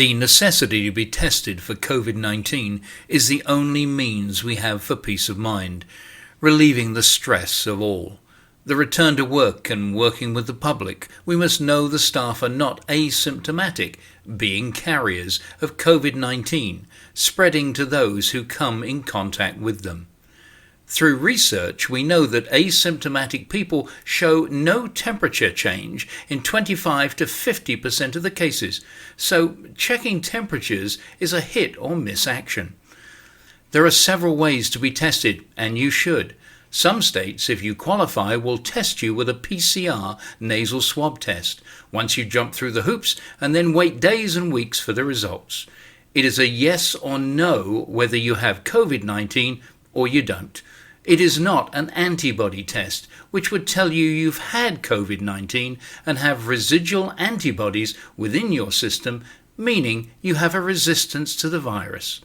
The necessity to be tested for COVID-19 is the only means we have for peace of mind, relieving the stress of all. The return to work and working with the public, we must know the staff are not asymptomatic, being carriers of COVID-19, spreading to those who come in contact with them. Through research, we know that asymptomatic people show no temperature change in 25 to 50% of the cases, so checking temperatures is a hit or miss action. There are several ways to be tested, and you should. Some states, if you qualify, will test you with a PCR nasal swab test once you jump through the hoops and then wait days and weeks for the results. It is a yes or no whether you have COVID-19 or you don't. It is not an antibody test, which would tell you you've had COVID-19 and have residual antibodies within your system, meaning you have a resistance to the virus.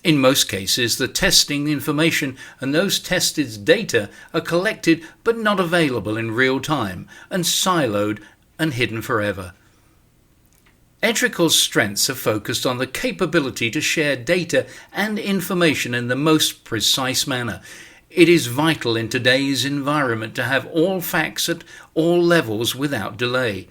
In most cases, the testing information and those tested data are collected but not available in real time and siloed and hidden forever. Entrical's strengths are focused on the capability to share data and information in the most precise manner. It is vital in today's environment to have all facts at all levels without delay.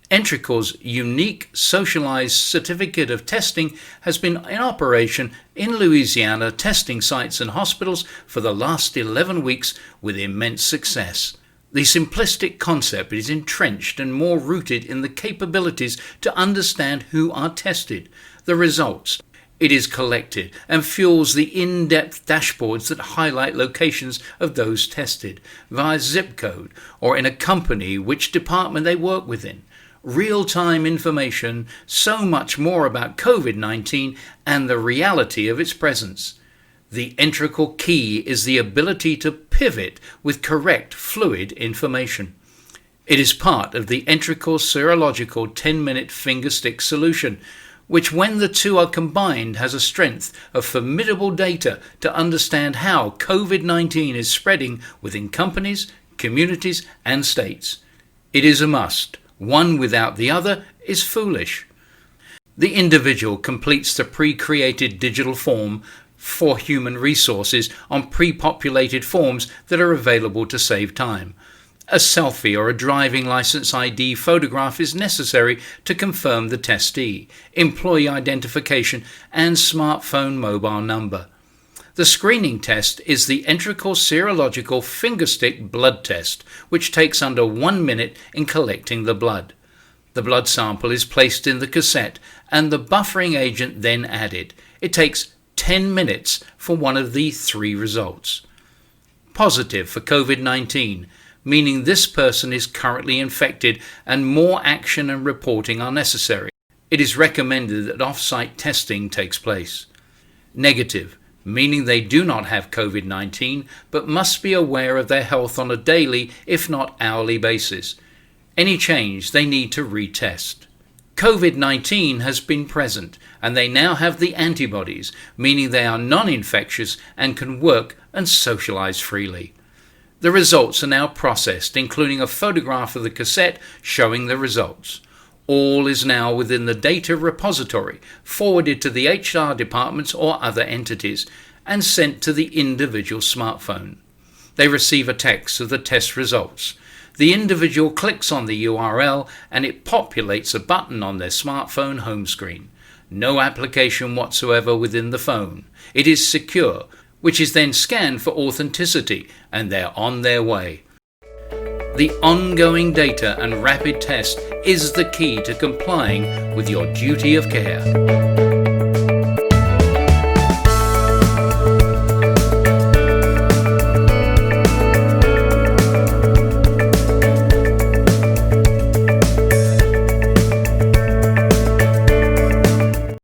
Entrical's unique Socialized certificate of testing has been in operation in Louisiana testing sites and hospitals for the last 11 weeks with immense success. The simplistic concept is entrenched and more rooted in the capabilities to understand who are tested, the results. It is collected and fuels the in-depth dashboards that highlight locations of those tested via zip code or in a company which department they work within. Real-time information, so much more about COVID-19 and the reality of its presence. The Entrical key is the ability to pivot with correct fluid information. It is part of the Entrical serological 10-minute fingerstick solution, which when the two are combined has a strength of formidable data to understand how COVID-19 is spreading within companies, communities and states. It is a must. One without the other is foolish. The individual completes the pre-created digital form for human resources on pre-populated forms that are available to save time. A selfie or a driving license ID photograph is necessary to confirm the testee, employee identification and smartphone mobile number. The screening test is the Entrical serological fingerstick blood test, which takes under 1 minute in collecting the blood. The blood sample is placed in the cassette and the buffering agent then added. It takes 10 minutes for one of the 3 results. Positive for COVID-19, meaning this person is currently infected and more action and reporting are necessary. It is recommended that off-site testing takes place. Negative, meaning they do not have COVID-19 but must be aware of their health on a daily, if not hourly basis. Any change they need to retest. COVID-19 has been present and they now have the antibodies, meaning they are non-infectious and can work and socialize freely. The results are now processed, including a photograph of the cassette showing the results. All is now within the data repository, forwarded to the HR departments or other entities, and sent to the individual smartphone. They receive a text of the test results. The individual clicks on the URL and it populates a button on their smartphone home screen. No application whatsoever within the phone. It is secure, which is then scanned for authenticity, and they're on their way. The ongoing data and rapid test is the key to complying with your duty of care.